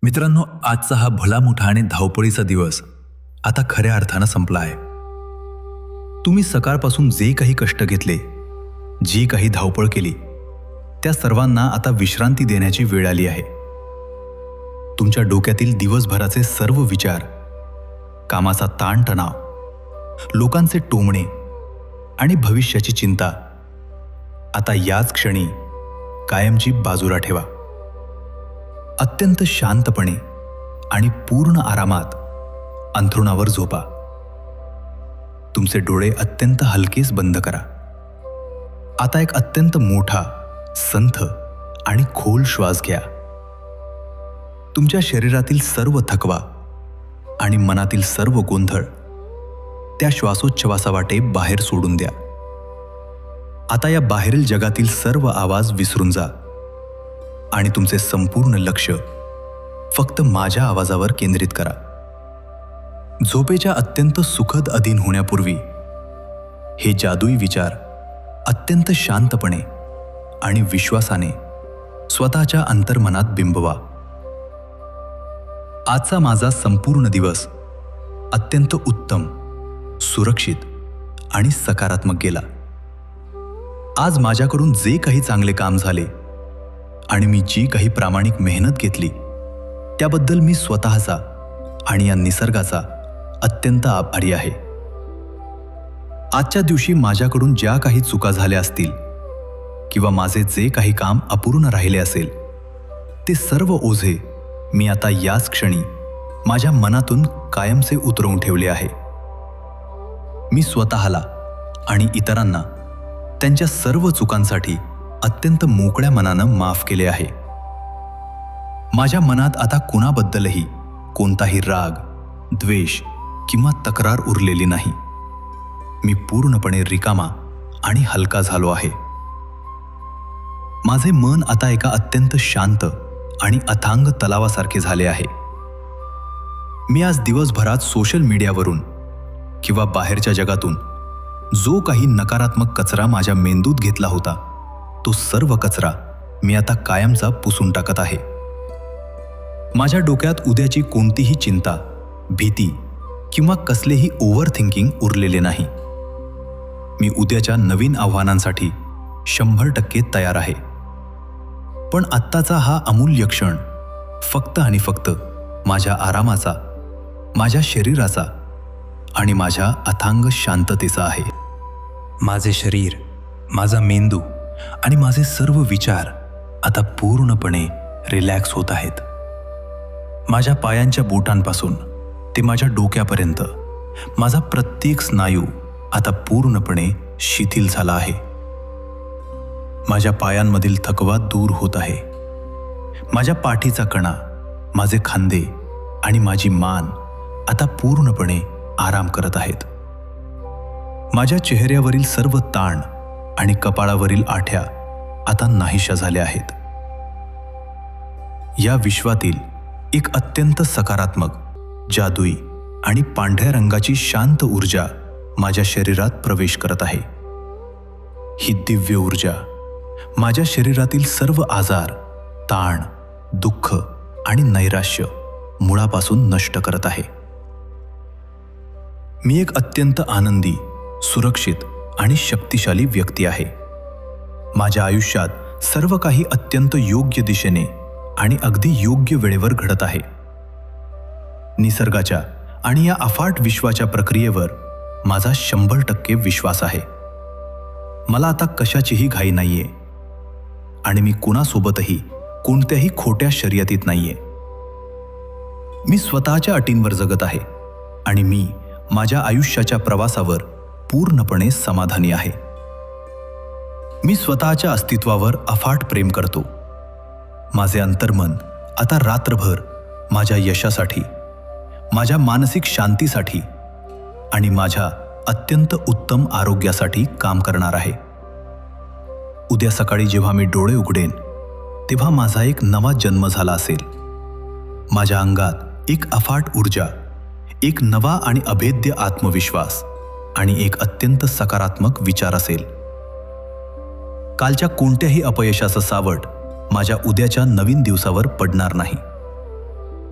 मित्रांनो, आजचा हा भला मोठा आणि धावपळीचा दिवस आता खऱ्या अर्थानं संपला आहे. तुम्ही सकाळपासून जे काही कष्ट घेतले, जी काही धावपळ केली, त्या सर्वांना आता विश्रांती देण्याची वेळ आली आहे. तुमच्या डोक्यातील दिवसभराचे सर्व विचार, कामाचा ताणतणाव, लोकांचे टोमणे आणि भविष्याची चिंता आता याच क्षणी कायमची बाजूला ठेवा. अत्यंत शांतपणे आणि पूर्ण आरामात अंथरुणावर झोपा. तुमचे डोळे अत्यंत हलकेच बंद करा. आता एक अत्यंत मोठा, संथ आणि खोल श्वास घ्या. तुमच्या शरीरातील सर्व थकवा आणि मनातील सर्व गोंधळ त्या श्वासोच्छवासावाटे बाहेर सोडून द्या. आता या बाहेरील जगातील सर्व आवाज विसरून जा आणि तुमचे संपूर्ण लक्ष फक्त माझ्या आवाजावर केंद्रित करा. झोपेच्या अत्यंत सुखद अधीन होण्यापूर्वी हे जादुई विचार अत्यंत शांतपणे आणि विश्वासाने स्वतःच्या अंतर्मनात बिंबवा. आजचा माझा संपूर्ण दिवस अत्यंत उत्तम, सुरक्षित आणि सकारात्मक गेला. आज माझ्याकडून जे काही चांगले काम झाले आणि मी जी काही प्रामाणिक मेहनत घेतली, त्याबद्दल मी स्वतःचा आणि या निसर्गाचा अत्यंत आभारी आहे. आजच्या दिवशी माझ्याकडून ज्या काही चुका झाल्या असतील किंवा माझे जे काही काम अपूर्ण राहिले असेल, ते सर्व ओझे मी आता याच क्षणी माझ्या मनातून कायमचे उतरवून ठेवले आहे. मी स्वतःला आणि इतरांना त्यांच्या सर्व चुकांसाठी अत्यंत मोकळ्या मनानं माफ केले आहे. माझ्या मनात आता कुणाबद्दलही कोणताही राग, द्वेष किंवा तक्रार उरलेली नाही. मी पूर्णपणे रिकामा आणि हलका झालो आहे. माझे मन आता एका अत्यंत शांत आणि अथांग तलावासारखे झाले आहे. मी आज दिवसभरात सोशल मीडियावरून किंवा बाहेरच्या जगातून जो काही नकारात्मक कचरा माझ्या मेंदूत घेतला होता, तो सर्व कचरा मी आता कायमचा पुसून टाकत आहे. माझ्या डोक्यात उद्याची कोणतीही चिंता, भीती किंवा कसलेही ओव्हर थिंकिंग उरलेले नाही. मी उद्याच्या नवीन आव्हानांसाठी 100% तयार आहे. पण आत्ताचा हा अमूल्य क्षण फक्त आणि फक्त माझ्या आरामाचा, माझ्या शरीराचा आणि माझ्या अथांग शांततेचा आहे. माझे शरीर, माझा मेंदू आणि माझे सर्व विचार आता पूर्णपणे रिलॅक्स होत आहेत. माझ्या पायांच्या बोटांपासून ते माझ्या डोक्यापर्यंत माझा प्रत्येक स्नायू आता पूर्णपणे शिथिल झाला आहे. माझ्या पायांमधील थकवा दूर होत आहे. माझ्या पाठीचा कणा, माझे खांदे आणि माझी मान आता पूर्णपणे आराम करत आहेत. माझ्या चेहऱ्यावरील सर्व ताण आणि कपाळावरील आठ्या आता नाहीशा झाल्या आहेत. या विश्वातील एक अत्यंत सकारात्मक, जादुई आणि पांढऱ्या रंगाची शांत ऊर्जा माझ्या शरीरात प्रवेश करत आहे. ही दिव्य ऊर्जा माझ्या शरीरातील सर्व आजार, ताण, दुःख आणि नैराश्य मुळापासून नष्ट करत आहे. मी एक अत्यंत आनंदी, सुरक्षित आणि शक्तिशाली व्यक्ती आहे. माझ्या आयुष्यात सर्व काही अत्यंत योग्य दिशेने आणि अगदी योग्य वेळेवर घडत आहे. निसर्गाच्या आणि या अफाट विश्वाच्या प्रक्रियेवर माझा 100% विश्वास आहे. मला आता कशाचीही घाई नाहीये आणि मी कुणासोबतही कोणत्याही खोट्या शर्यतीत नाहीये. मी स्वतःच्या अटींवर जगत आहे आणि मी माझ्या आयुष्याच्या प्रवासावर पूर्णपणे समाधानी आहे. मी स्वतःच्या अस्तित्वावर अफाट प्रेम करतो. माझे अंतर्मन आता रात्रभर माझ्या यशासाठी, माझ्या मानसिक शांतीसाठी आणि माझ्या अत्यंत उत्तम आरोग्यासाठी काम करणार आहे. उद्या सकाळी जेव्हा मी डोळे उघडेन, तेव्हा माझा एक नवा जन्म झाला असेल. माझ्या अंगात एक अफाट ऊर्जा, एक नवा आणि अभेद्य आत्मविश्वास आणि एक अत्यंत सकारात्मक विचार असेल. कालच्या कोणत्याही अपयशाचं सावट माझ्या उद्याच्या नवीन दिवसावर पडणार नाही.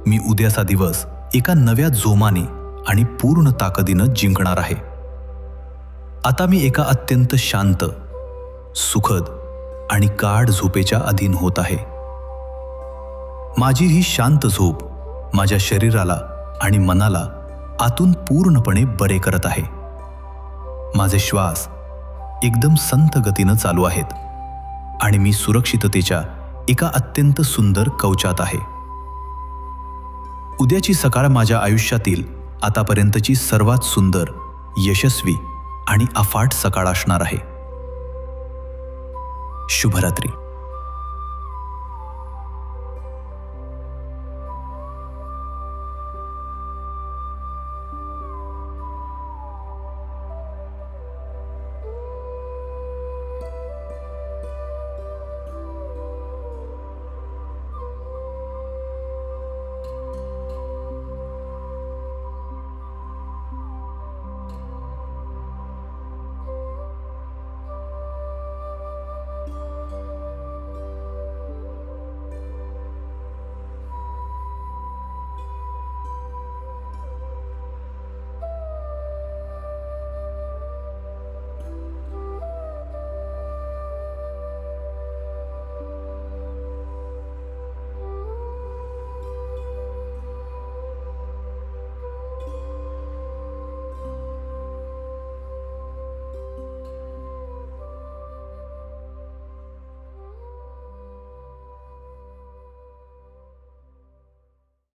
मी उद्याचा दिवस एका नव्या जोमाने आणि पूर्ण ताकदीनं जिंकणार आहे. आता मी एका अत्यंत शांत, सुखद आणि गाढ झोपेच्या अधीन होत आहे. माझी ही शांत झोप माझ्या शरीराला आणि मनाला आतून पूर्णपणे बरे करत आहे. माझे श्वास एकदम संथ गतीनं चालू आहेत आणि मी सुरक्षिततेच्या एका अत्यंत सुंदर कवचात आहे. उद्याची सकाळ माझ्या आयुष्यातील आतापर्यंतची सर्वात सुंदर, यशस्वी आणि अफाट सकाळ असणार आहे. शुभरात्री.